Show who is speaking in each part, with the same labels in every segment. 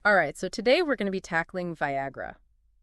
Speaker 1: All right, so today we're going to be tackling Viagra.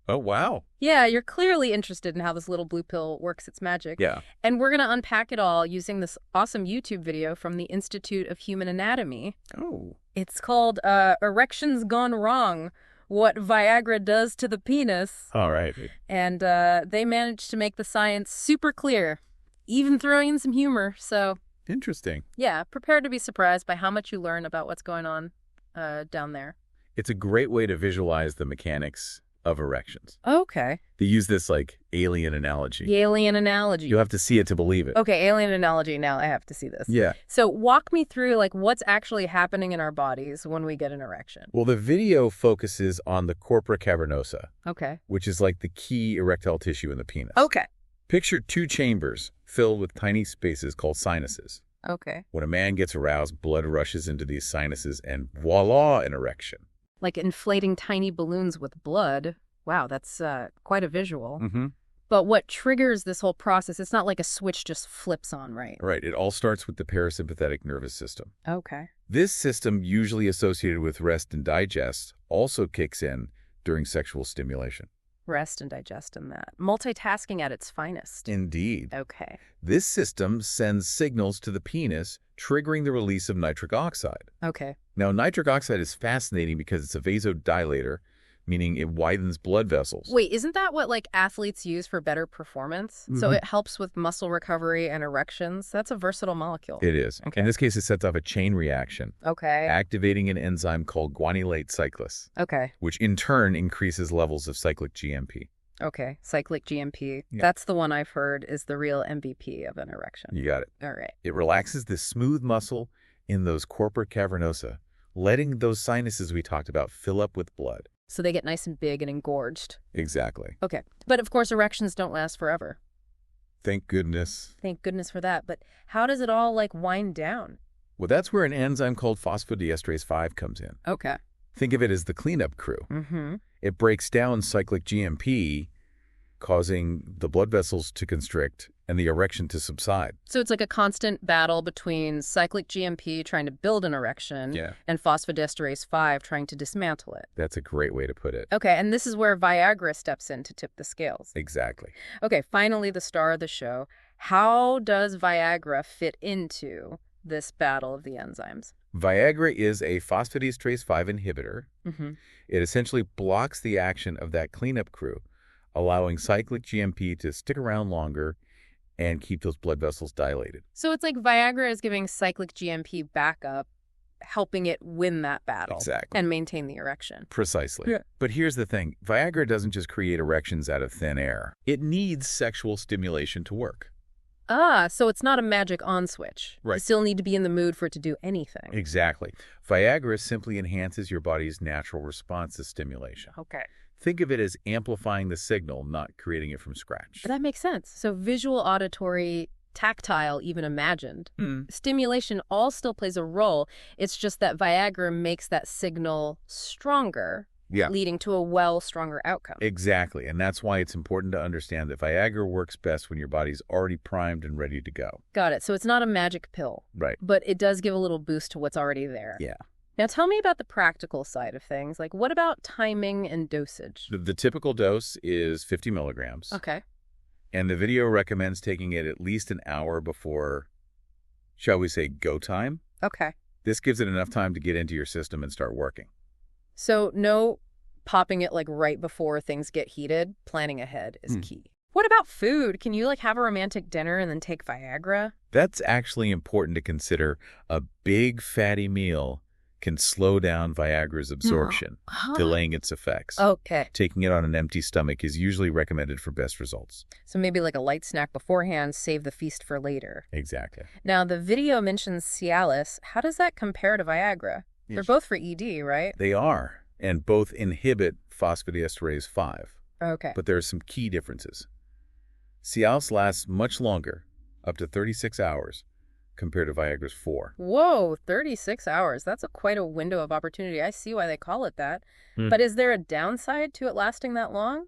Speaker 2: Oh, wow.
Speaker 1: Yeah, you're clearly interested in how this little blue pill works its magic.
Speaker 2: Yeah.
Speaker 1: And we're going to unpack it all using this awesome YouTube video from the Institute of Human Anatomy.
Speaker 2: Oh.
Speaker 1: It's called Erections Gone Wrong, What Viagra Does to the Penis.
Speaker 2: All right.
Speaker 1: And they managed to make the science super clear, even throwing in some humor. So,
Speaker 2: Interesting.
Speaker 1: yeah, prepare to be surprised by how much you learn about what's going on down there.
Speaker 2: It's a great way to visualize the mechanics of erections.
Speaker 1: Okay.
Speaker 2: They use this, like, alien analogy.
Speaker 1: The alien analogy.
Speaker 2: You have to see it to believe it.
Speaker 1: Okay, alien analogy. Now I have to see this.
Speaker 2: Yeah.
Speaker 1: So walk me through, like, what's actually happening in our bodies when we get an erection.
Speaker 2: Well, the video focuses on the corpora cavernosa,
Speaker 1: Okay.
Speaker 2: which is like the key erectile tissue in the penis.
Speaker 1: Okay.
Speaker 2: Picture two chambers filled with tiny spaces called sinuses.
Speaker 1: Okay.
Speaker 2: When a man gets aroused, blood rushes into these sinuses and voila, an erection.
Speaker 1: Like inflating tiny balloons with blood. Wow, that's quite a visual.
Speaker 2: Mm-hmm.
Speaker 1: But what triggers this whole process, it's not like a switch just flips on, right?
Speaker 2: Right. It all starts with the parasympathetic nervous system.
Speaker 1: Okay.
Speaker 2: This system, usually associated with rest and digest, also kicks in during sexual stimulation.
Speaker 1: Rest and digest in that. Multitasking at its finest.
Speaker 2: Indeed.
Speaker 1: Okay.
Speaker 2: This system sends signals to the penis, triggering the release of nitric oxide.
Speaker 1: Okay.
Speaker 2: Now, nitric oxide is fascinating because it's a vasodilator, meaning it widens blood vessels.
Speaker 1: Wait, isn't that what, like, athletes use for better performance? So
Speaker 2: Mhm.
Speaker 1: it helps with muscle recovery and erections? That's a versatile molecule.
Speaker 2: It is.
Speaker 1: Okay.
Speaker 2: In this case, it sets off a chain reaction,
Speaker 1: Okay.
Speaker 2: activating an enzyme called guanylate cyclase,
Speaker 1: Okay.
Speaker 2: which in turn increases levels of cyclic GMP.
Speaker 1: Okay. Cyclic GMP.
Speaker 2: Yeah.
Speaker 1: That's the one I've heard is the real MVP of an erection.
Speaker 2: You got it.
Speaker 1: All right.
Speaker 2: It relaxes the smooth muscle in those corpora cavernosa, letting those sinuses we talked about fill up with blood.
Speaker 1: So they get nice and big and engorged.
Speaker 2: Exactly.
Speaker 1: Okay. But of course, erections don't last forever.
Speaker 2: Thank goodness.
Speaker 1: Thank goodness for that. But how does it all, like, wind down?
Speaker 2: Well, that's where an enzyme called phosphodiesterase 5 comes in.
Speaker 1: Okay.
Speaker 2: Think of it as the cleanup crew.
Speaker 1: Mm-hmm.
Speaker 2: It breaks down cyclic GMP, causing the blood vessels to constrict and the erection to subside.
Speaker 1: So it's like a constant battle between cyclic GMP trying to build an erection and phosphodiesterase 5 trying to dismantle it.
Speaker 2: That's a great way to put it.
Speaker 1: Okay, and this is where Viagra steps in to tip the scales.
Speaker 2: Exactly.
Speaker 1: Okay, finally the star of the show. How does Viagra fit into this battle of the enzymes?
Speaker 2: Viagra is a phosphodiesterase 5 inhibitor.
Speaker 1: Mm-hmm.
Speaker 2: It essentially blocks the action of that cleanup crew, allowing cyclic GMP to stick around longer and keep those blood vessels dilated.
Speaker 1: So it's like Viagra is giving cyclic GMP backup, helping it win that battle.
Speaker 2: Exactly.
Speaker 1: And maintain the erection.
Speaker 2: Precisely.
Speaker 1: Yeah.
Speaker 2: But here's the thing. Viagra doesn't just create erections out of thin air. It needs sexual stimulation to work.
Speaker 1: Ah, so it's not a magic on switch.
Speaker 2: Right.
Speaker 1: You still need to be in the mood for it to do anything.
Speaker 2: Exactly. Viagra simply enhances your body's natural response to stimulation.
Speaker 1: Okay.
Speaker 2: Think of it as amplifying the signal, not creating it from scratch.
Speaker 1: That makes sense. So visual, auditory, tactile, even imagined. Stimulation all still plays a role. It's just that Viagra makes that signal stronger,
Speaker 2: Yeah.
Speaker 1: leading to a stronger outcome.
Speaker 2: Exactly. And that's why it's important to understand that Viagra works best when your body's already primed and ready to go.
Speaker 1: Got it. So it's not a magic pill,
Speaker 2: Right.
Speaker 1: but it does give a little boost to what's already there.
Speaker 2: Yeah.
Speaker 1: Now tell me about the practical side of things. Like, what about timing and dosage?
Speaker 2: The typical dose is 50 milligrams.
Speaker 1: Okay.
Speaker 2: And the video recommends taking it at least an hour before, shall we say, go time.
Speaker 1: Okay.
Speaker 2: This gives it enough time to get into your system and start working.
Speaker 1: So no popping it like right before things get heated. Planning ahead is key. What about food? Can you, like, have a romantic dinner and then take Viagra?
Speaker 2: That's actually important to consider. A big fatty meal can slow down Viagra's absorption, delaying its effects.
Speaker 1: Okay.
Speaker 2: Taking it on an empty stomach is usually recommended for best results.
Speaker 1: So maybe like a light snack beforehand, save the feast for later.
Speaker 2: Exactly.
Speaker 1: Now, the video mentions Cialis. How does that compare to Viagra? They're both for ED, right?
Speaker 2: They are, and both inhibit phosphodiesterase 5.
Speaker 1: Okay.
Speaker 2: But there are some key differences. Cialis lasts much longer, up to 36 hours, compared to Viagra's 4.
Speaker 1: Whoa, 36 hours. That's quite a window of opportunity. I see why they call it that. But is there a downside to it lasting that long?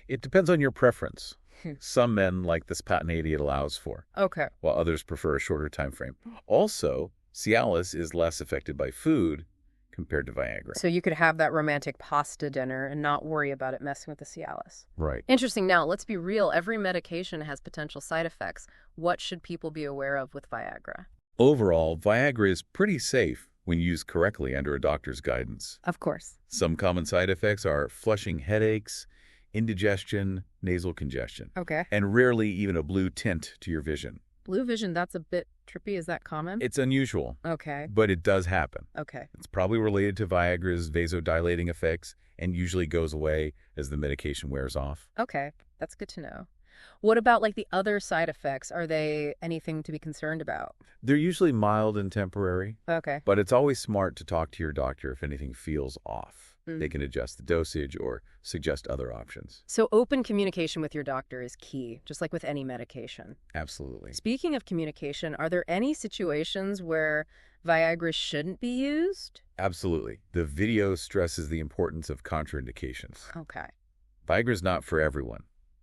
Speaker 2: It depends on your preference. Some men like the spontaneity it allows for,
Speaker 1: Okay.
Speaker 2: while others prefer a shorter time frame. Also, Cialis is less affected by food compared to Viagra.
Speaker 1: So you could have that romantic pasta dinner and not worry about it messing with the Cialis.
Speaker 2: Right.
Speaker 1: Interesting. Now, let's be real. Every medication has potential side effects. What should people be aware of with Viagra?
Speaker 2: Overall, Viagra is pretty safe when used correctly under a doctor's guidance.
Speaker 1: Of course.
Speaker 2: Some common side effects are flushing headaches, indigestion, nasal congestion,
Speaker 1: Okay.
Speaker 2: and rarely even a blue tint to your vision.
Speaker 1: Blue vision, that's a bit trippy. Is that common?
Speaker 2: It's unusual,
Speaker 1: Okay.
Speaker 2: but it does happen.
Speaker 1: Okay.
Speaker 2: It's probably related to Viagra's vasodilating effects and usually goes away as the medication wears off.
Speaker 1: Okay. That's good to know. What about like the other side effects? Are they anything to be concerned about?
Speaker 2: They're usually mild and temporary,
Speaker 1: Okay.
Speaker 2: but it's always smart to talk to your doctor if anything feels off. They can adjust the dosage or suggest other options.
Speaker 1: So open communication with your doctor is key, just like with any medication.
Speaker 2: Absolutely.
Speaker 1: Speaking of communication, are there any situations where Viagra shouldn't be used?
Speaker 2: Absolutely. The video stresses the importance of contraindications.
Speaker 1: Okay.
Speaker 2: Viagra's not for everyone,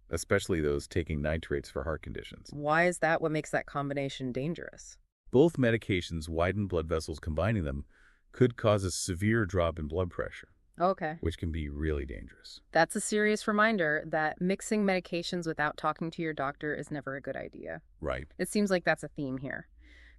Speaker 2: especially those taking nitrates for heart conditions.
Speaker 1: Why is that? What makes that combination dangerous?
Speaker 2: Both medications widen blood vessels. Combining them could cause a severe drop in blood pressure,
Speaker 1: Okay.
Speaker 2: which can be really dangerous.
Speaker 1: That's a serious reminder that mixing medications without talking to your doctor is never a good idea.
Speaker 2: Right.
Speaker 1: It seems like that's a theme here.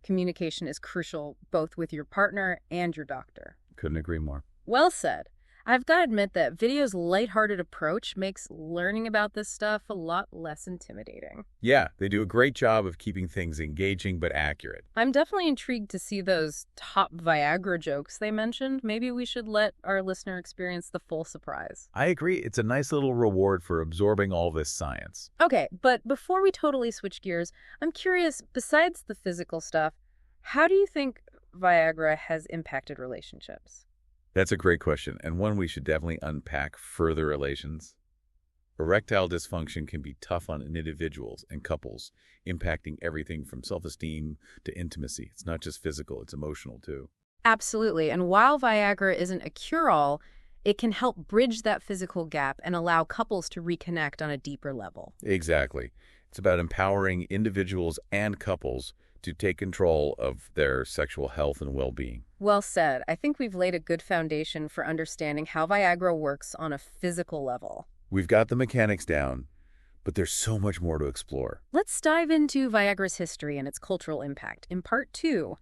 Speaker 1: Communication is crucial both with your partner and your doctor.
Speaker 2: Couldn't agree more.
Speaker 1: Well said. I've got to admit that video's lighthearted approach makes learning about this stuff a lot less intimidating.
Speaker 2: Yeah, they do a great job of keeping things engaging but accurate.
Speaker 1: I'm definitely intrigued to see those top Viagra jokes they mentioned. Maybe we should let our listener experience the full surprise.
Speaker 2: I agree. It's a nice little reward for absorbing all this science.
Speaker 1: Okay, but before we totally switch gears, I'm curious, besides the physical stuff, how do you think Viagra has impacted relationships?
Speaker 2: That's a great question, and one we should definitely unpack further relations. Erectile dysfunction can be tough on individuals and couples, impacting everything from self-esteem to intimacy. It's not just physical, it's emotional too.
Speaker 1: Absolutely. And while Viagra isn't a cure-all, it can help bridge that physical gap and allow couples to reconnect on a deeper level.
Speaker 2: Exactly. It's about empowering individuals and couples to take control of their sexual health and well-being.
Speaker 1: Well said. I think we've laid a good foundation for understanding how Viagra works on a physical level.
Speaker 2: We've got the mechanics down, but there's so much more to explore.
Speaker 1: Let's dive into Viagra's history and its cultural impact. In part 2,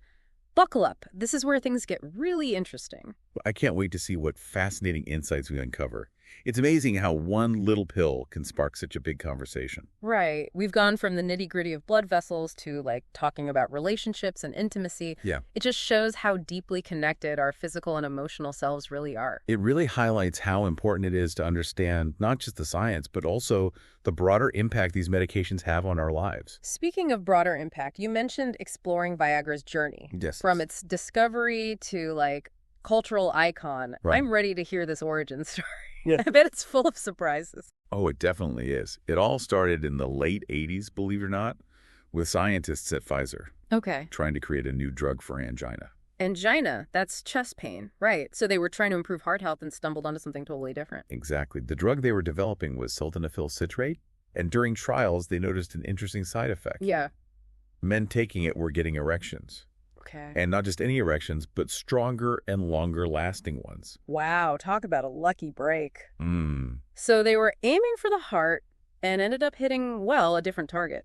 Speaker 1: buckle up. This is where things get really interesting.
Speaker 2: I can't wait to see what fascinating insights we uncover. It's amazing how one little pill can spark such a big conversation.
Speaker 1: Right. We've gone from the nitty-gritty of blood vessels to, like, talking about relationships and intimacy.
Speaker 2: Yeah.
Speaker 1: It just shows how deeply connected our physical and emotional selves really are.
Speaker 2: It really highlights how important it is to understand not just the science, but also the broader impact these medications have on our lives.
Speaker 1: Speaking of broader impact, you mentioned exploring Viagra's journey.
Speaker 2: Yes.
Speaker 1: From its discovery to, like, cultural icon.
Speaker 2: Right.
Speaker 1: I'm ready to hear this origin story.
Speaker 2: Yeah.
Speaker 1: I bet it's full of surprises.
Speaker 2: Oh, it definitely is. It all started in the late 80s, believe it or not, with scientists at Pfizer
Speaker 1: Okay.
Speaker 2: trying to create a new drug for angina.
Speaker 1: Angina, that's chest pain. Right. So they were trying to improve heart health and stumbled onto something totally different.
Speaker 2: Exactly. The drug they were developing was sildenafil citrate, and during trials, they noticed an interesting side effect.
Speaker 1: Yeah.
Speaker 2: Men taking it were getting erections.
Speaker 1: Okay.
Speaker 2: And not just any erections, but stronger and longer lasting ones.
Speaker 1: Wow, talk about a lucky break.
Speaker 2: Mm.
Speaker 1: So they were aiming for the heart and ended up hitting, well, a different target.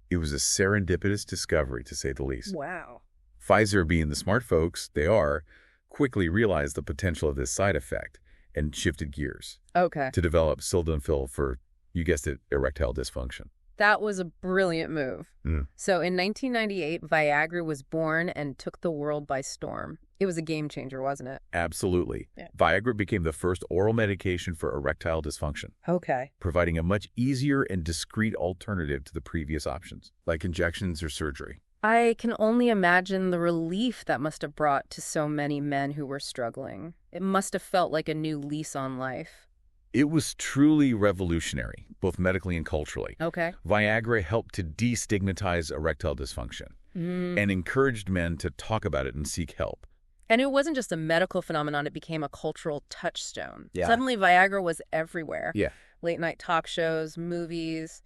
Speaker 2: It was a serendipitous discovery, to say the least.
Speaker 1: Wow.
Speaker 2: Pfizer, being the smart folks they are, quickly realized the potential of this side effect and shifted gears
Speaker 1: Okay.
Speaker 2: to develop sildenafil for, you guessed it, erectile dysfunction.
Speaker 1: That was a brilliant move.
Speaker 2: Mm.
Speaker 1: So in 1998, Viagra was born and took the world by storm. It was a game changer, wasn't it?
Speaker 2: Absolutely.
Speaker 1: Yeah.
Speaker 2: Viagra became the first oral medication for erectile dysfunction,
Speaker 1: Okay.
Speaker 2: providing a much easier and discreet alternative to the previous options, like injections or surgery.
Speaker 1: I can only imagine the relief that must have brought to so many men who were struggling. It must have felt like a new lease on life.
Speaker 2: It was truly revolutionary, both medically and culturally.
Speaker 1: Okay.
Speaker 2: Viagra helped to destigmatize erectile dysfunction and encouraged men to talk about it and seek help.
Speaker 1: And it wasn't just a medical phenomenon, it became a cultural touchstone.
Speaker 2: Yeah.
Speaker 1: Suddenly, Viagra was everywhere.
Speaker 2: Yeah.
Speaker 1: Late-night talk shows, movies,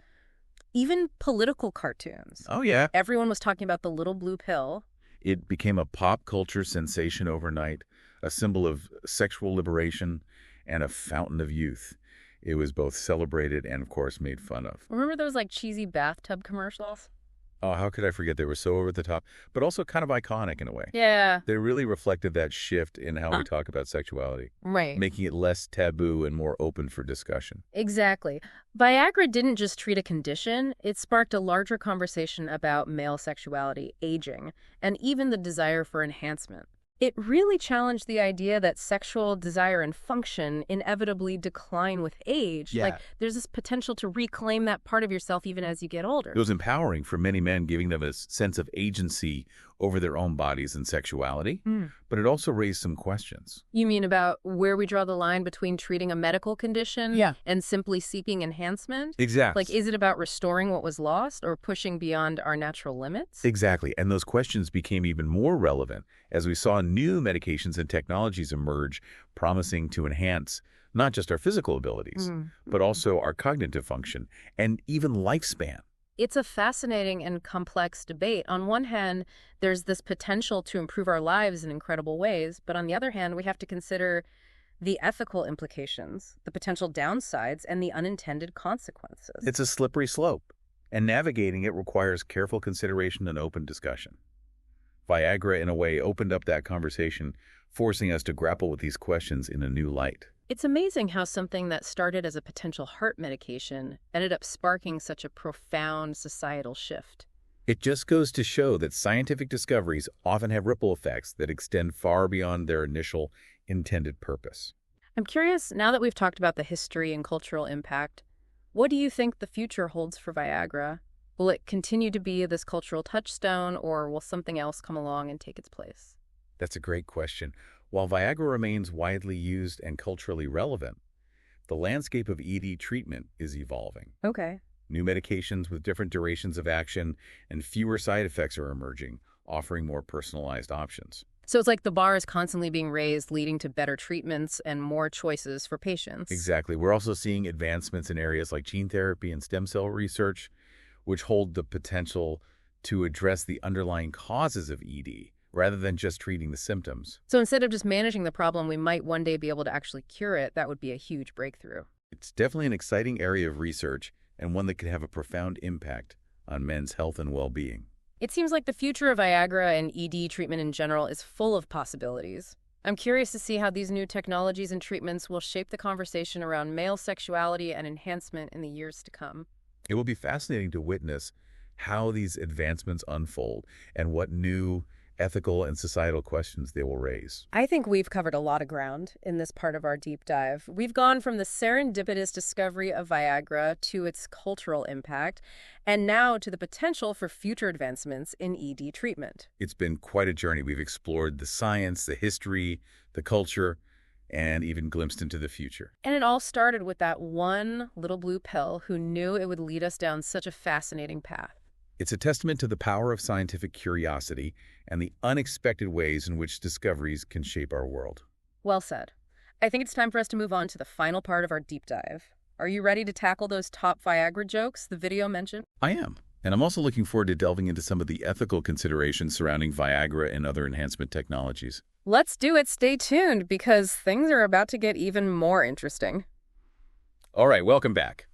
Speaker 1: even political cartoons.
Speaker 2: Oh, yeah.
Speaker 1: Everyone was talking about the little blue pill.
Speaker 2: It became a pop culture sensation overnight, a symbol of sexual liberation and a fountain of youth. It was both celebrated and, of course, made fun of.
Speaker 1: Remember those like cheesy bathtub commercials?
Speaker 2: Oh, how could I forget? They were so over the top, but also kind of iconic in a way.
Speaker 1: Yeah.
Speaker 2: They really reflected that shift in how we talk about sexuality,
Speaker 1: Right.
Speaker 2: making it less taboo and more open for discussion.
Speaker 1: Exactly. Viagra didn't just treat a condition, it sparked a larger conversation about male sexuality, aging, and even the desire for enhancement. It really challenged the idea that sexual desire and function inevitably decline with age.
Speaker 2: Yeah.
Speaker 1: Like, there's this potential to reclaim that part of yourself even as you get older.
Speaker 2: It was empowering for many men, giving them a sense of agency over their own bodies and sexuality, but it also raised some questions.
Speaker 1: You mean about where we draw the line between treating a medical condition and simply seeking enhancement?
Speaker 2: Exactly.
Speaker 1: Like, is it about restoring what was lost or pushing beyond our natural limits?
Speaker 2: Exactly. And those questions became even more relevant as we saw new medications and technologies emerge, promising to enhance not just our physical abilities, but also our cognitive function and even lifespan.
Speaker 1: It's a fascinating and complex debate. On one hand, there's this potential to improve our lives in incredible ways, but on the other hand, we have to consider the ethical implications, the potential downsides, and the unintended consequences.
Speaker 2: It's a slippery slope, and navigating it requires careful consideration and open discussion. Viagra, in a way, opened up that conversation, forcing us to grapple with these questions in a new light.
Speaker 1: It's amazing how something that started as a potential heart medication ended up sparking such a profound societal shift.
Speaker 2: It just goes to show that scientific discoveries often have ripple effects that extend far beyond their initial intended purpose.
Speaker 1: I'm curious, now that we've talked about the history and cultural impact, what do you think the future holds for Viagra? Will it continue to be this cultural touchstone, or will something else come along and take its place?
Speaker 2: That's a great question. While Viagra remains widely used and culturally relevant, the landscape of ED treatment is evolving.
Speaker 1: Okay.
Speaker 2: New medications with different durations of action and fewer side effects are emerging, offering more personalized options.
Speaker 1: So it's like the bar is constantly being raised, leading to better treatments and more choices for patients.
Speaker 2: Exactly. We're also seeing advancements in areas like gene therapy and stem cell research, which hold the potential to address the underlying causes of ED, rather than just treating the symptoms.
Speaker 1: So instead of just managing the problem, we might one day be able to actually cure it. That would be a huge breakthrough.
Speaker 2: It's definitely an exciting area of research and one that could have a profound impact on men's health and well-being.
Speaker 1: It seems like the future of Viagra and ED treatment in general is full of possibilities. I'm curious to see how these new technologies and treatments will shape the conversation around male sexuality and enhancement in the years to come.
Speaker 2: It will be fascinating to witness how these advancements unfold and what new ethical and societal questions they will raise.
Speaker 1: I think we've covered a lot of ground in this part of our deep dive. We've gone from the serendipitous discovery of Viagra to its cultural impact, and now to the potential for future advancements in ED treatment.
Speaker 2: It's been quite a journey. We've explored the science, the history, the culture, and even glimpsed into the future.
Speaker 1: And it all started with that one little blue pill who knew it would lead us down such a fascinating path.
Speaker 2: It's a testament to the power of scientific curiosity and the unexpected ways in which discoveries can shape our world.
Speaker 1: Well said. I think it's time for us to move on to the final part of our deep dive. Are you ready to tackle those top Viagra jokes the video mentioned?
Speaker 2: I am. And I'm also looking forward to delving into some of the ethical considerations surrounding Viagra and other enhancement technologies.
Speaker 1: Let's do it. Stay tuned, because things are about to get even more interesting.
Speaker 2: All right, welcome back.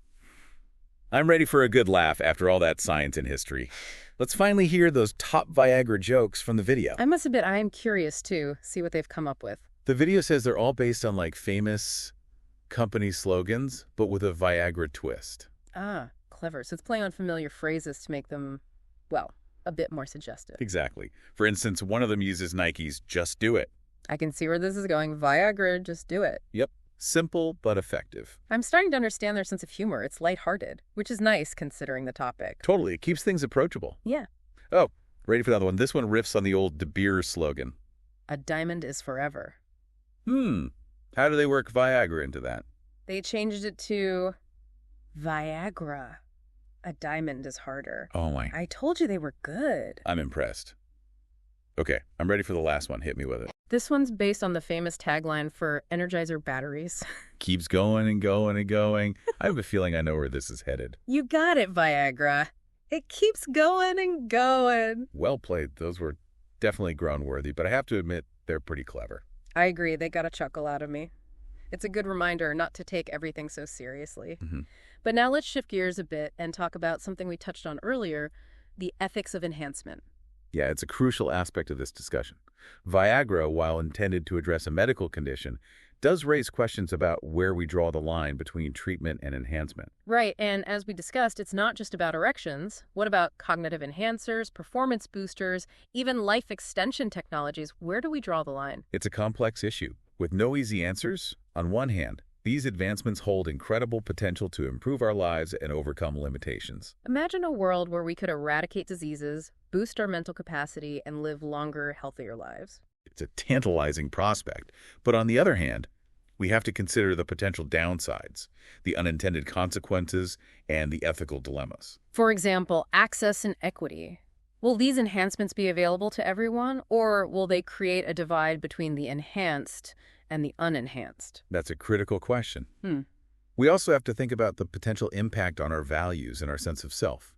Speaker 2: I'm ready for a good laugh after all that science and history. Let's finally hear those top Viagra jokes from the video.
Speaker 1: I must admit, I am curious, too. See what they've come up with.
Speaker 2: The video says they're all based on, like, famous company slogans, but with a Viagra twist.
Speaker 1: Ah, clever. So it's playing on familiar phrases to make them, well, a bit more suggestive.
Speaker 2: Exactly. For instance, one of them uses Nike's "Just Do It."
Speaker 1: I can see where this is going. Viagra, just do it.
Speaker 2: Yep. Simple but effective.
Speaker 1: I'm starting to understand their sense of humor. It's lighthearted, which is nice considering the topic.
Speaker 2: Totally. It keeps things approachable.
Speaker 1: Yeah.
Speaker 2: Oh, ready for another one. This one riffs on the old De Beer slogan.
Speaker 1: A diamond is forever.
Speaker 2: How do they work Viagra into that?
Speaker 1: They changed it to Viagra. A diamond is harder.
Speaker 2: Oh my.
Speaker 1: I told you they were good.
Speaker 2: I'm impressed. Okay, I'm ready for the last one. Hit me with it.
Speaker 1: This one's based on the famous tagline for Energizer batteries.
Speaker 2: Keeps going and going and going. I have a feeling I know where this is headed.
Speaker 1: You got it, Viagra. It keeps going and going.
Speaker 2: Well played. Those were definitely ground-worthy, but I have to admit they're pretty clever.
Speaker 1: I agree, they got a chuckle out of me. It's a good reminder not to take everything so seriously.
Speaker 2: Hmm.
Speaker 1: But now let's shift gears a bit and talk about something we touched on earlier, the ethics of enhancement.
Speaker 2: Yeah, it's a crucial aspect of this discussion. Viagra, while intended to address a medical condition, does raise questions about where we draw the line between treatment and enhancement.
Speaker 1: Right, and as we discussed, it's not just about erections. What about cognitive enhancers, performance boosters, even life extension technologies? Where do we draw the line?
Speaker 2: It's a complex issue, with no easy answers. On one hand, these advancements hold incredible potential to improve our lives and overcome limitations.
Speaker 1: Imagine a world where we could eradicate diseases, boost our mental capacity, and live longer, healthier lives.
Speaker 2: It's a tantalizing prospect, but on the other hand, we have to consider the potential downsides, the unintended consequences, and the ethical dilemmas.
Speaker 1: For example, access and equity. Will these enhancements be available to everyone, or will they create a divide between the enhanced and the unenhanced?
Speaker 2: That's a critical question.
Speaker 1: Hmm.
Speaker 2: We also have to think about the potential impact on our values and our sense of self.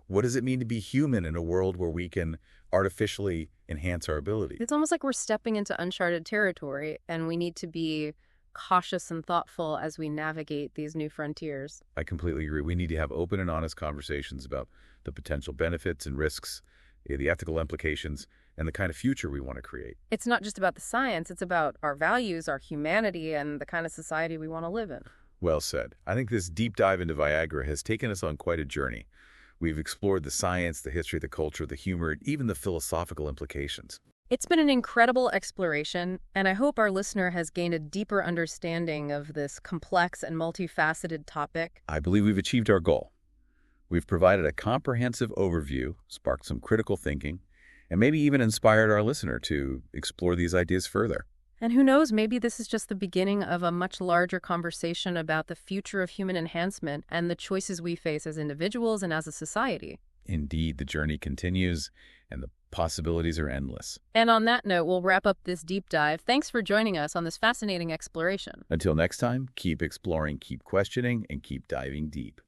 Speaker 2: What does it mean to be human in a world where we can artificially enhance our abilities?
Speaker 1: It's almost like we're stepping into uncharted territory, and we need to be cautious and thoughtful as we navigate these new frontiers.
Speaker 2: I completely agree. We need to have open and honest conversations about the potential benefits and risks, the ethical implications, and the kind of future we want to create.
Speaker 1: It's not just about the science, it's about our values, our humanity, and the kind of society we want to live in.
Speaker 2: Well said. I think this deep dive into Viagra has taken us on quite a journey. We've explored the science, the history, the culture, the humor, and even the philosophical implications.
Speaker 1: It's been an incredible exploration, and I hope our listener has gained a deeper understanding of this complex and multifaceted topic.
Speaker 2: I believe we've achieved our goal. We've provided a comprehensive overview, sparked some critical thinking, and maybe even inspired our listener to explore these ideas further.
Speaker 1: And who knows, maybe this is just the beginning of a much larger conversation about the future of human enhancement and the choices we face as individuals and as a society.
Speaker 2: Indeed, the journey continues, and the possibilities are endless.
Speaker 1: And on that note, we'll wrap up this deep dive. Thanks for joining us on this fascinating exploration.
Speaker 2: Until next time, keep exploring, keep questioning, and keep diving deep.